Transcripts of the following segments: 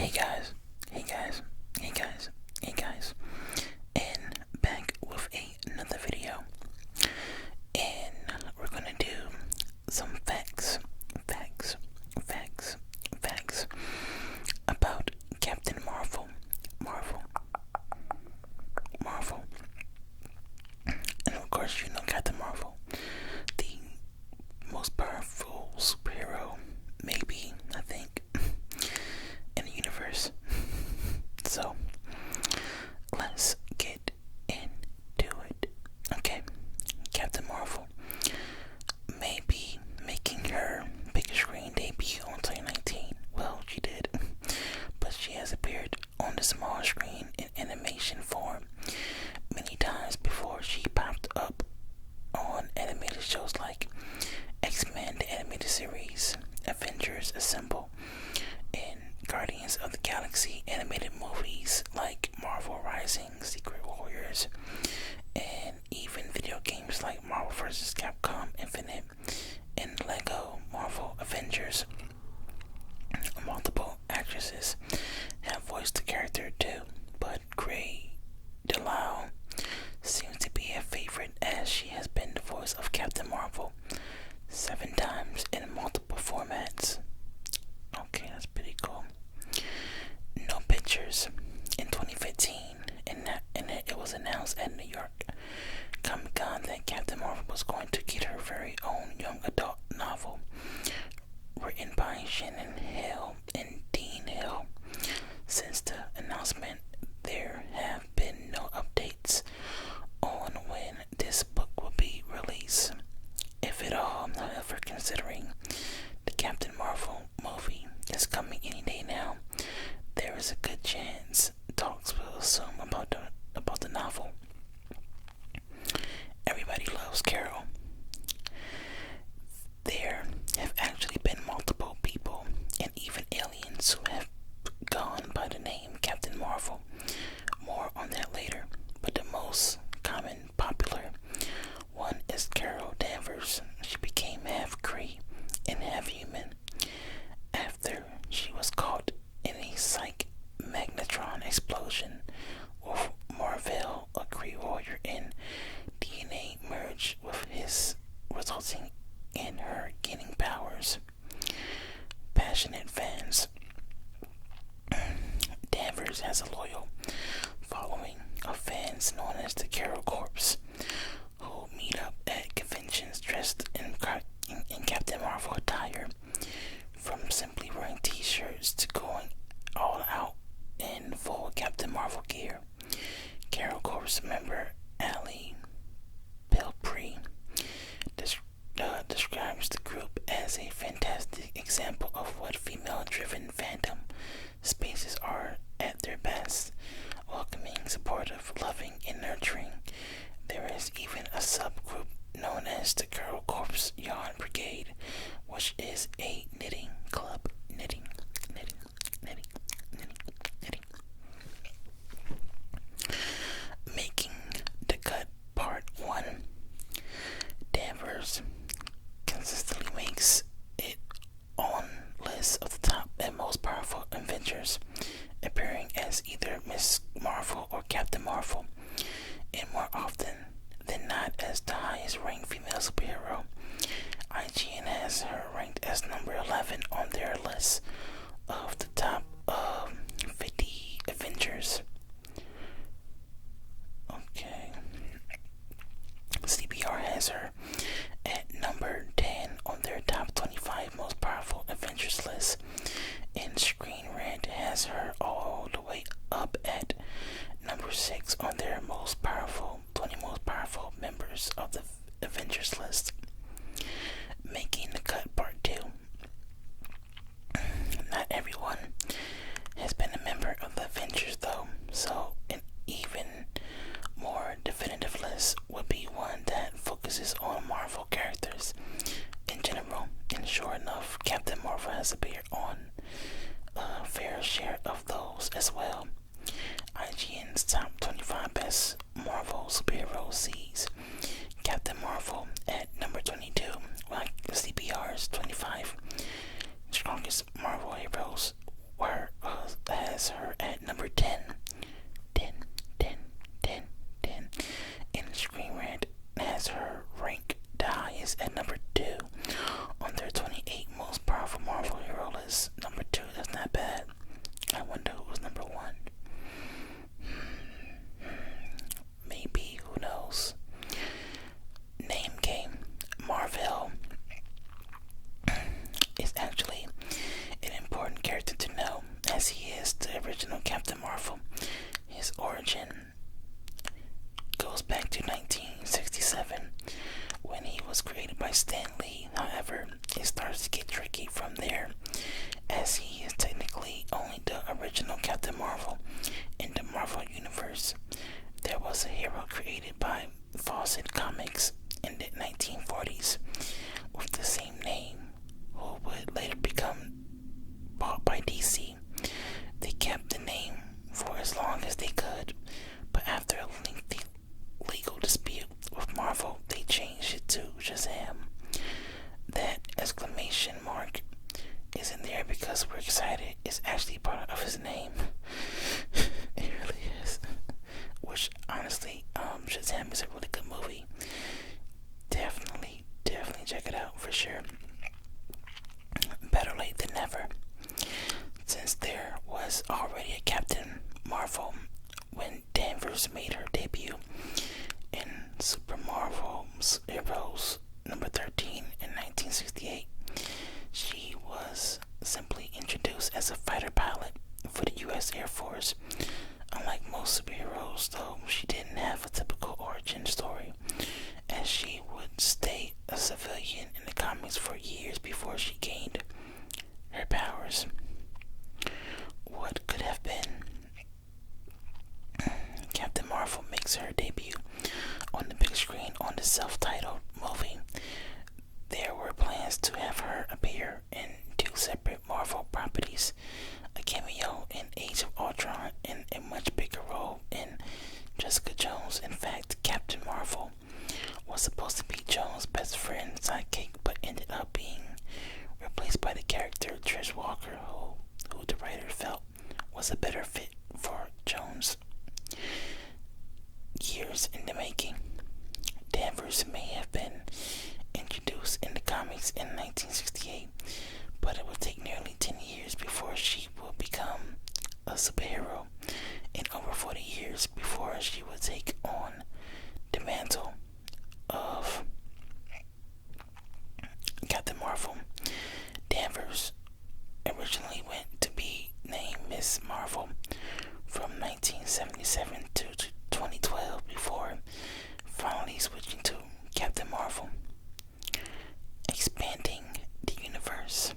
Hey guys, hey guys, hey guys, hey guys, and back with another video. And we're gonna do some facts about Captain Marvel. Marvel. And of course, you know Captain Marvel, the most powerful superhero, maybe, I think, in the universe. So, let's get into it. Okay, Captain Marvel may be making her big screen debut on 2019. Well, she did, but she has appeared on the small screen in animation form many times before. She popped up on animated shows like X-Men, the animated series, Avengers Assemble, and Guardians of the Galaxy animated movies like Marvel Rising, Secret Warriors, and even video games like Marvel vs. Capcom Infinite and Lego Marvel Avengers. Multiple actresses have voiced the character too, but Grey DeLisle seems to be a favorite as she has been the voice of Captain Marvel 7 times in multiple formats. Okay, that's pretty cool. No pictures in 2015, and it was announced at New York Comic Con that Captain Marvel was going to get her very own young adult novel written by Shannon Hill and Dean Hill. Since the announcement, there have been no updates on when this book will be released, if at all. However, considering the Captain Marvel movie is coming any day now, there is a good chance talks will assume about the novel. Everybody loves Carol. There have actually been multiple people and even aliens who have gone by the name Captain Marvel. More on that later, but the most common popular one is Carol Danvers. She became half Kree and half human after she was caught in a psych magnetron explosion with Marvel, a Kree warrior, and DNA merged with his, resulting in her gaining powers. Passionate fans. Danvers has a loyal following of fans known as the Carol Corps, who meet up at conventions dressed in Captain Marvel attire, from simply wearing t-shirts to going all out in full Captain Marvel gear. Carol Corps member Ali Pelphrey describes the group as a fantastic example of what female-driven fandom spaces are at their best: welcoming, supportive, loving, and nurturing. There is even a subgroup known as the Girl Corps Yarn Brigade, which is a knitting club. Knitting. Making the cut, part 1. Danvers consistently makes it on lists of the top and most powerful Avengers, appearing as either Miss Marvel or Captain Marvel, and more often than not as the highest ranked female superhero. IGN has her ranked as number 11 on their list of the top 50 Avengers. Okay. CBR has her at number 10 on their top 25 most powerful Avengers list, and Screen Rant has her all the way up at number 6 on their 20 most powerful members of the Avengers list. Making the cut, part 2. Not everyone has been a member of the Avengers though, so an even more definitive list would be one that focuses on Marvel characters in general, and sure enough, Captain Marvel has appeared on a fair share of those as well. IGN's top 25 best Marvel superheroes sees Captain Marvel at number 22, while CBR's 25 strongest Marvel heroes has her at number 10. 10, 10, 10, 10. And Screen Rant has her rank the highest at number 2 on their 28 most powerful Marvel hero list. Number 2, that's not bad. I wonder who was number 1. Maybe, who knows? Name game. Marvel is actually an important character to know, as he is the original Captain Marvel. His origin goes back to 1967 when he was created by Stan Lee. However, it starts to get tricky from there, as he is technically only the original Captain Marvel in the Marvel Universe. There was a hero created by Fawcett Comics in the 1940s with the same name, who would later become bought by DC. They kept the name for as long as they could, but after a lengthy legal dispute with Marvel, they changed it to Shazam. That exclamation mark isn't there because we're excited. It's actually part of his name. It really is. Which, honestly, Shazam is a really good movie. Definitely check it out for sure. Better late than never. Since there was already a Captain Marvel when Danvers made her debut in Super Marvel Heroes number 13 in 1968, she was simply introduced as a fighter pilot for the U.S. Air Force. Unlike most superheroes, though, she didn't have a typical origin story, as she would stay a civilian in the comics for years before she gained her powers. What could have been? Captain Marvel makes her debut on the big screen on the self-titled movie. There were plans to have her appear in 2 separate Marvel properties, a cameo in Age of Ultron and a much bigger role in Jessica Jones. In fact, Captain Marvel was supposed to be Jones' best friend sidekick, but ended up being replaced by the character Trish Walker, who the writer felt was a better fit for Jones. Years in the making. Danvers may have been introduced in the comics in 1968, but it would take nearly 10 years before she would become a superhero, and over 40 years before she would take on the mantle of Captain Marvel. Danvers originally went to be named Miss Marvel from 1977 to 2012 before finally switching to Captain Marvel. Expanding the universe.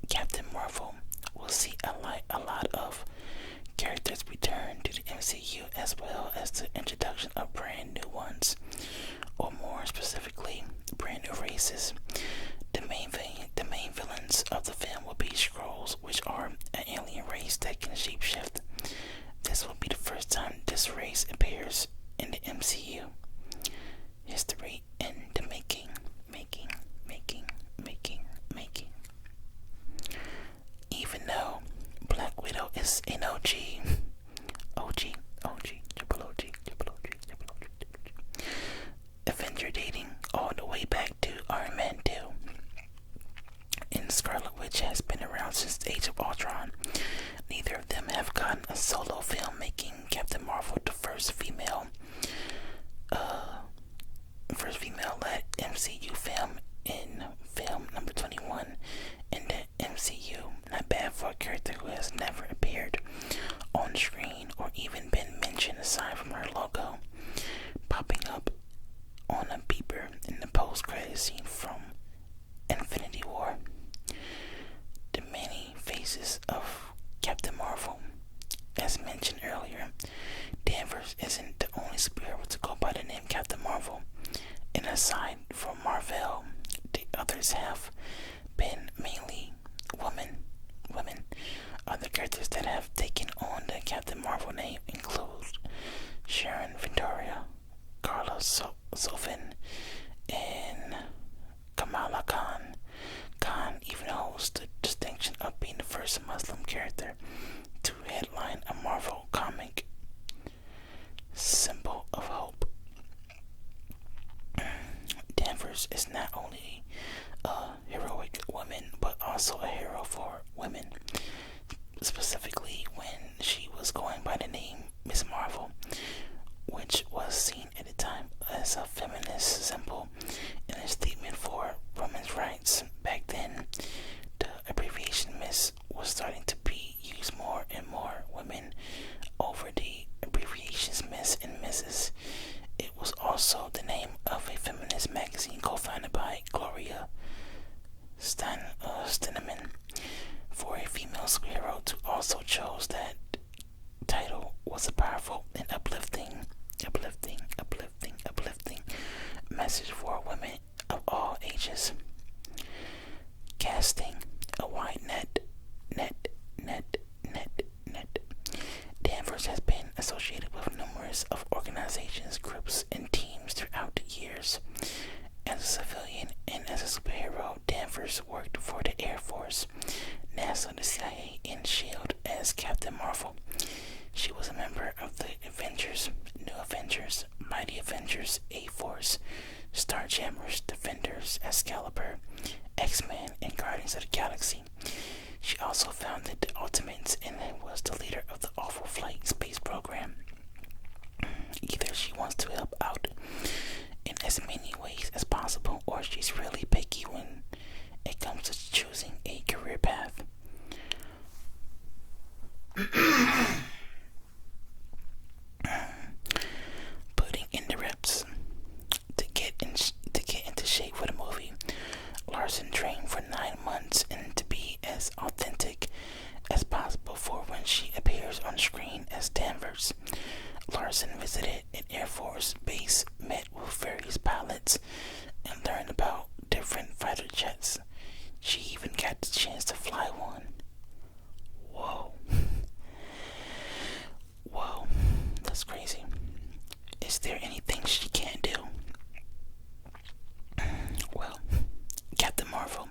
Captain Marvel will see a lot of characters return to the MCU, as well as the introduction of brand new ones, or more specifically, brand new races. The main villains of the film will be Skrulls, which are an alien race that can shapeshift. This will be the first time this race appears in the MCU. History in the making. Even though Black Widow is an OG, triple OG. Avenger dating all the way back to Iron Man 2. And Scarlet Witch has been around since the Age of Ultron. Neither of them have gotten a solo film, making Captain Marvel the first female-led MCU film in film number 21 in the MCU. Not bad for a character who has never appeared on screen or even been mentioned aside from her logo popping up on a beeper in the post-credit scene from Infinity War. The many faces of Captain Marvel. As mentioned earlier, Danvers isn't the only superhero to go by the name Captain Marvel. And aside from Marvel, the others have been mainly women. Other characters that have taken on the Captain Marvel name include Sharon Victoria, Carla Sofin, and Kamala Khan. Khan even holds the distinction of being the first Muslim character to also founded the Ultimates and was the leader of the Awful Flight space program. Either she wants to help out in as many ways as possible, or she's really picky when it comes to choosing a career path. Putting in the reps to get into shape for the movie. Larson trained for 9 months and to be as authentic as possible for when she appears on screen as Danvers. Larson visited an Air Force base, met with various pilots, and learned about different fighter jets. She even got the chance to fly one. Whoa. Whoa, that's crazy. Is there anything she can't do? Well, Captain Marvel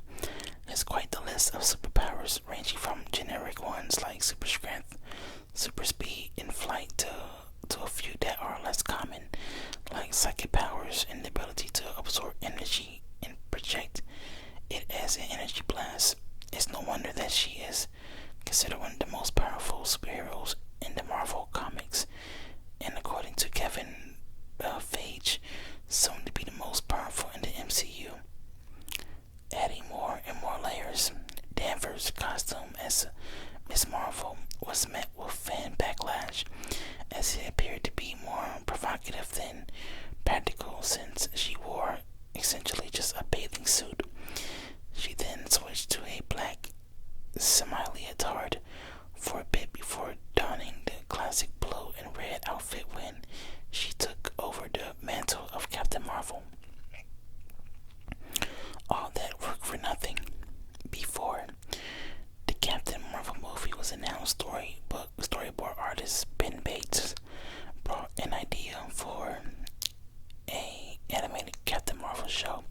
has quite the list of superpowers, ranging from generic ones like super strength, super speed, and flight to a few that are less common, like psychic powers and the ability to absorb energy and project it as an energy blast. It's no wonder that she is considered one of the most powerful superheroes in the Marvel comics, and according to Kevin Feige, soon to be the most powerful in the MCU. Adding more and more layers, Danvers' costume as Miss Marvel was met with fan backlash, as it appeared to be more provocative than practical, since she wore essentially just a bathing suit. She then switched to a black semi-leotard for a bit before donning the classic blue and red outfit when she took over the mantle of Captain Marvel. All that work for nothing. Before the Captain Marvel movie was announced, storyboard artist Ben Bates brought an idea for a animated Captain Marvel show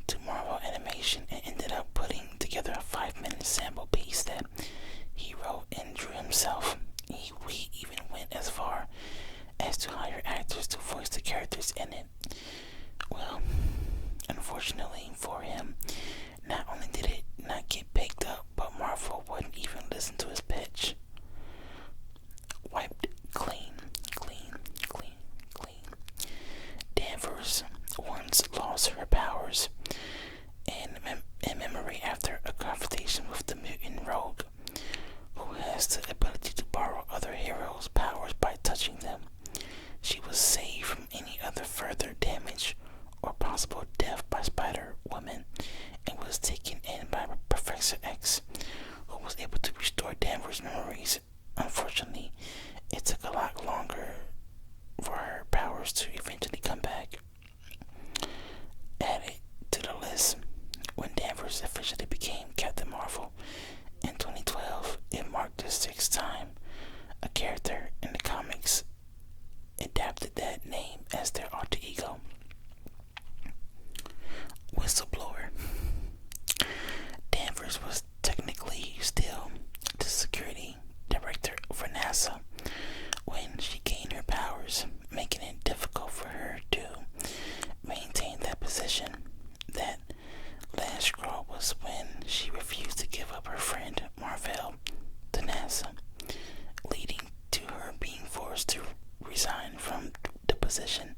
to Marvel Animation and ended up putting together a 5-minute sample piece that he wrote and drew himself. We even went as far as to hire actors to voice the characters in it. Well, unfortunately for him, not only did it not get picked up, but Marvel wouldn't even listen to his pitch. Wiped clean. Danvers once lost her powers in memory after a confrontation with the mutant Rogue, who has the ability to borrow other heroes' powers by touching them. She was saved from any other further damage or possible death by Spider-Woman and was taken in by Professor X, who was able to restore Danvers' memories. Unfortunately, it took a lot longer for her powers to eventually come back. Added to the list, when Danvers officially became Captain Marvel in 2012, it marked the 6th time a character in the comics adapted that name as their alter ego. Whistleblower. Danvers was technically still the security director for NASA when she gained her powers, making it difficult for her to maintain that position. That last straw was when she refused to give up her friend Marvel to NASA, leading to her being forced to resign from the position.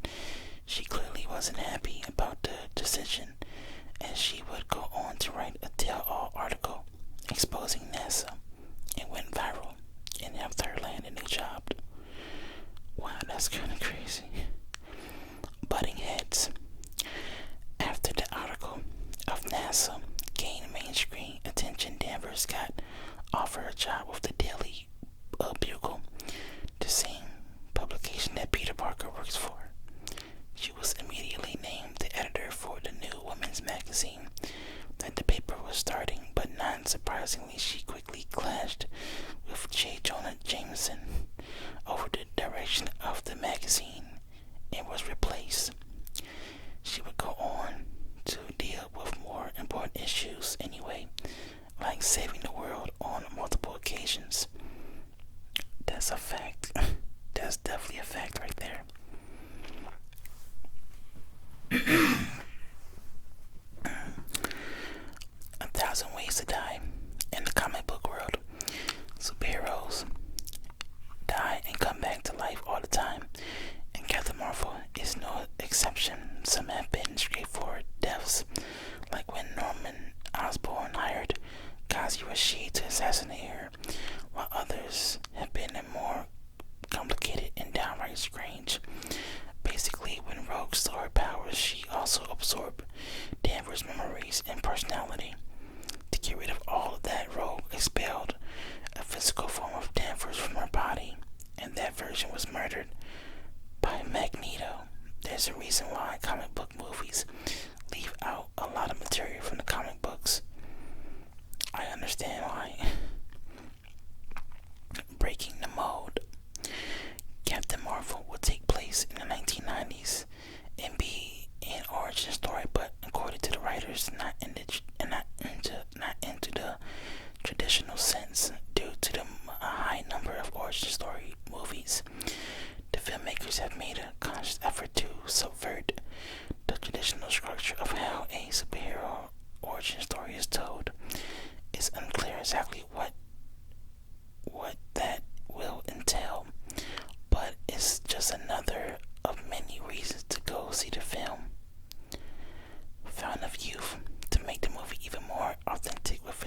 She clearly wasn't happy about the decision, as she would go on to write a tell-all article exposing NASA. It went viral and helped her land a new job. Wow, that's kind of crazy. Butting heads. After the article of NASA gained mainstream attention, Danvers got offered a job with the Daily Bugle, the same publication that Peter Parker works for. She was immediately named the editor for the new women's magazine that the paper was starting, but not surprisingly, she quickly clashed with J. Jonah Jameson over the direction of the magazine and was replaced. She would go on to deal with more important issues anyway, like saving the world on multiple occasions. That's a fact. That's definitely a fact right there. 1,000 Ways to Die. In the comic book world,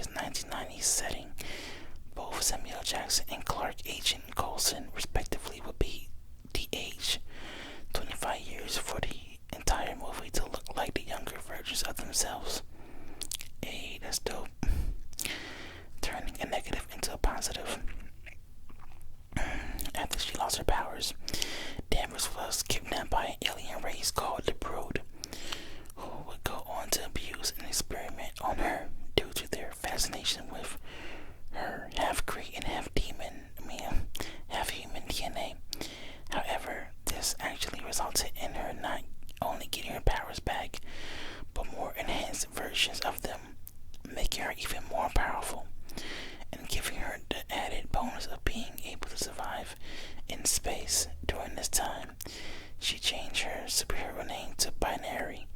his 1990s setting. Both Samuel Jackson and Clark Agent Coulson, respectively, would be de-aged 25 years for the entire movie to look like the younger versions of themselves. Hey, that's dope. Turning a negative into a positive. After she lost her powers, Danvers was kidnapped by an alien race called the Brood, who would go on to abuse and experiment on her due to their fascination with her half-Kree and half-human DNA. However, this actually resulted in her not only getting her powers back, but more enhanced versions of them, making her even more powerful, and giving her the added bonus of being able to survive in space. During this time, she changed her superhero name to Binary.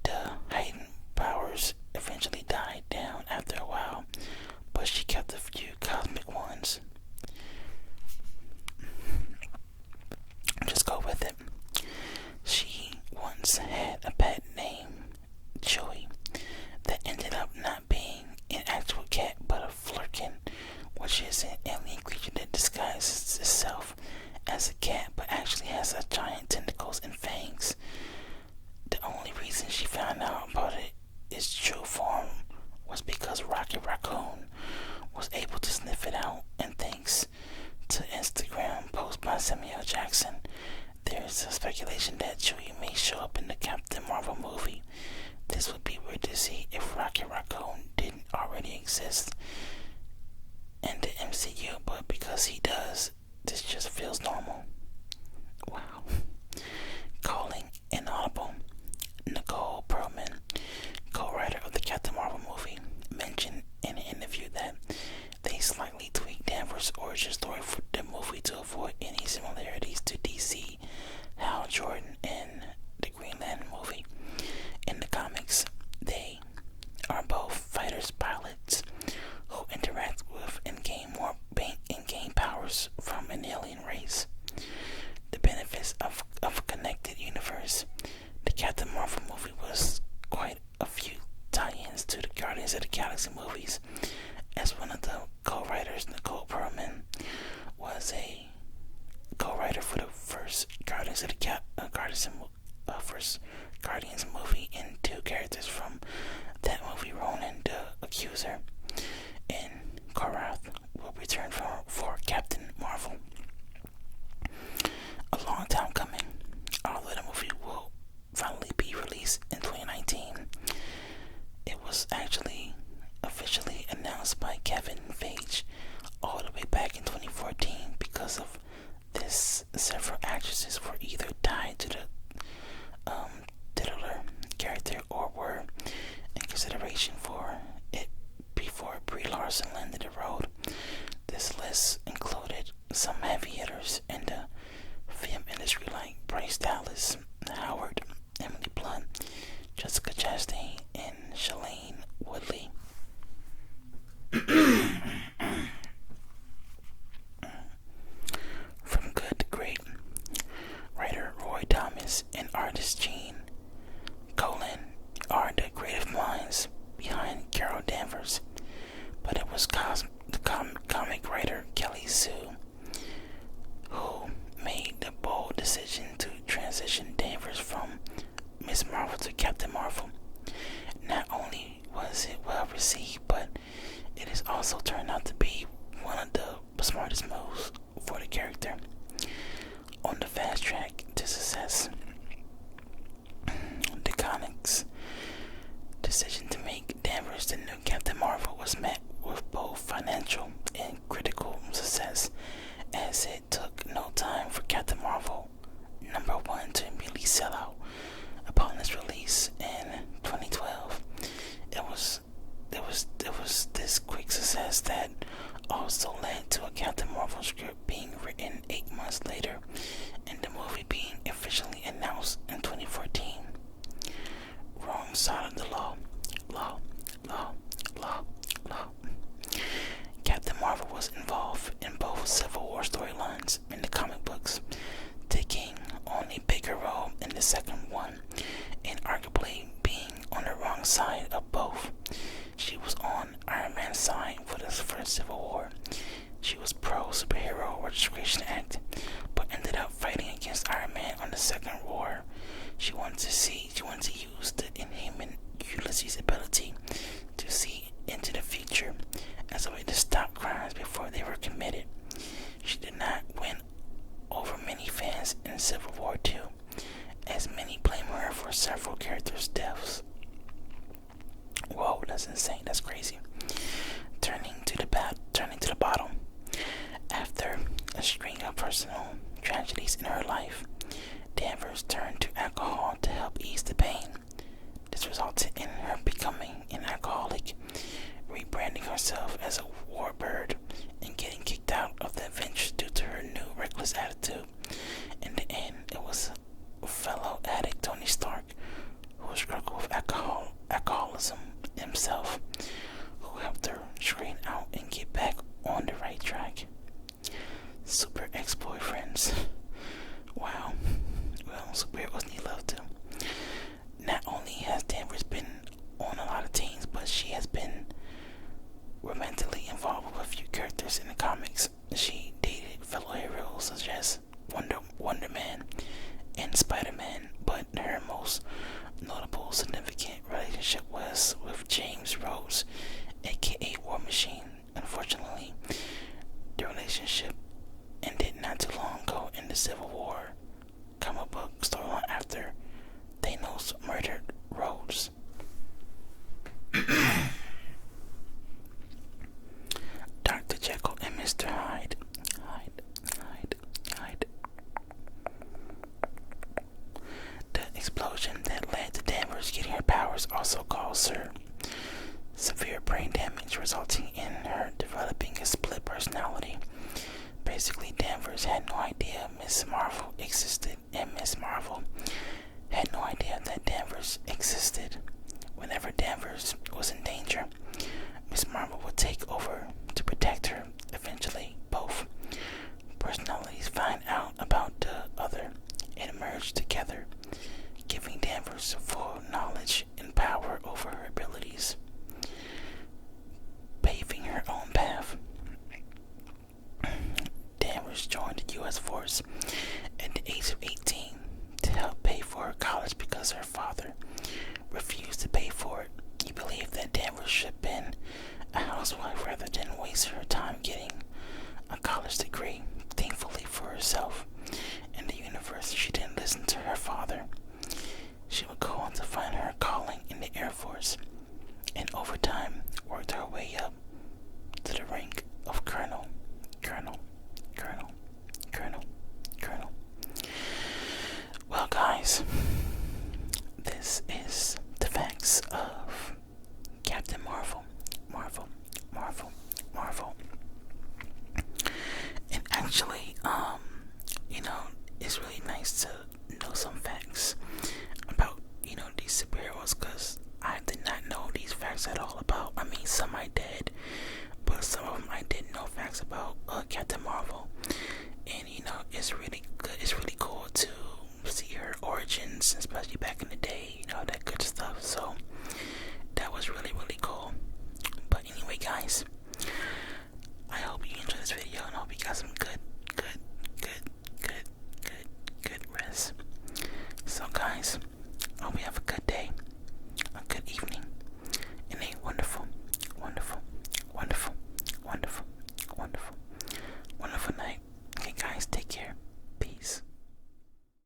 The heightened powers eventually died down after a while, but she kept a few cosmic ones. Just go with it. She once had a pet named Chewy that ended up not being an actual cat but a flurkin, which is an alien creature that disguises itself as a cat but actually has a giant tentacles and fangs. The only reason she found out about its true form was because Rocket Raccoon was able to sniff it out, and thanks to Instagram post by Samuel Jackson, there's a speculation that Chewie may show up in the Captain Marvel movie. This would be weird to see if Rocket Raccoon didn't already exist in the MCU, but because he does, this just feels normal. Wow. Calling inaudible. Nicole Perlman, co-writer of the Captain Marvel movie, mentioned in an interview that they slightly tweaked Danvers' origin story for the movie to avoid any similarities to DC Hal Jordan in the Green Lantern movie. In the comics, they are both fighters pilots who interact with and gain powers from an alien race. The benefits of a connected universe. The Captain Marvel movie was quite a few tie-ins to the Guardians of the Galaxy movies, as one of the co-writers, Nicole Perlman, was a co-writer for the first Guardians of the first Guardians movie, and two characters from that movie, Ronan the Accuser and Korath, will return for Captain Marvel. A long time coming, although the movie will finally be released in 2019. It was actually officially announced by Kevin Feige all the way back in 2014. Because of this, several actresses were either tied to the titular character or were in consideration for it before Brie Larson landed the role. This list included some heavy hitters in the film industry like Bryce Dallas Howard, Emily Blunt, Jessica Chastain, and Shailene Woodley. From good to great, writer Roy Thomas and artist Gene Colan are the creative minds behind Carol Danvers, but it was the comic writer Kelly Sue who made the bold decision to transition Danvers from Miss Marvel to Captain Marvel. Not only was it well received, but it has also turned out to be one of the smartest moves for the character. On the fast track to success, the comics' decision to make Danvers the new Captain Marvel was met with both financial and critical success, as it took no time for Captain Marvel #1 to immediately sell out upon its release in 2012. It was this quick success that also led to a Captain Marvel script being written 8 months later and the movie being officially announced in 2014. Wrong side of the law. Captain Marvel was involved in both Civil War storylines in the comic books, taking on a bigger role in the second one, and arguably being on the wrong side of both. She was on Iron Man She was pro Superhero Registration Act, but ended up fighting against Iron Man on the Second War. She wanted to use the inhuman Ulysses' ability to see into the future as a way to stop crimes before they were committed. She did not win over many fans in Civil War II, as many blame her for several characters' deaths. Whoa, that's insane. That's crazy. Turning to the bottom. After a string of personal tragedies in her life, Danvers turned to alcohol to help ease the pain. This resulted in her becoming an alcoholic, rebranding herself as a warbird, and getting kicked out of the Avengers due to her new reckless attitude. In the end, it was fellow addict Tony Stark, who struggled with alcoholism himself, who helped her straighten out and get back on the right track. Super ex-boyfriends. Wow. Well, superheroes need love too. Not only has Danvers been on a lot of teams, but she has been romantically involved with a few characters in the comics. She dated fellow heroes such as Wonder Man and Spider-Man, but her most notable significant relationship was with James Rhodes, aka War Machine. Unfortunately, the relationship ended not too long ago in the Civil War comic book storyline after Thanos murdered Rhodes. Dr. Jekyll and Mr. Hyde. The explosion that led to Danvers getting her powers also caused her severe brain damage, resulting in her developing a split personality. Basically, Danvers had no idea Miss Marvel existed, and Miss Marvel had no idea that Danvers existed. Whenever Danvers was in danger, Miss Marvel would take over to protect her. Eventually, both personalities find out about the other and merge together, giving Danvers full knowledge and power over her abilities, paving her own path. Danvers joined the U.S. force at the age of 18 to help pay for her college because her father refused to pay for it. He believed that Danvers should have been a housewife rather than waste her time getting a college degree. Thankfully for herself and the universe, she didn't listen to her father. She would go on to find her calling in the Air Force, and over time worked her way up to the rank of colonel. Well, guys, this is the facts of Captain Marvel. And actually, it's really nice to know some facts about, these superheroes, because I did not know these facts at all about. I mean, some I did, but some of them I didn't know facts about Captain Marvel. And, it's really good. It's really cool to see her origins, especially back in the day,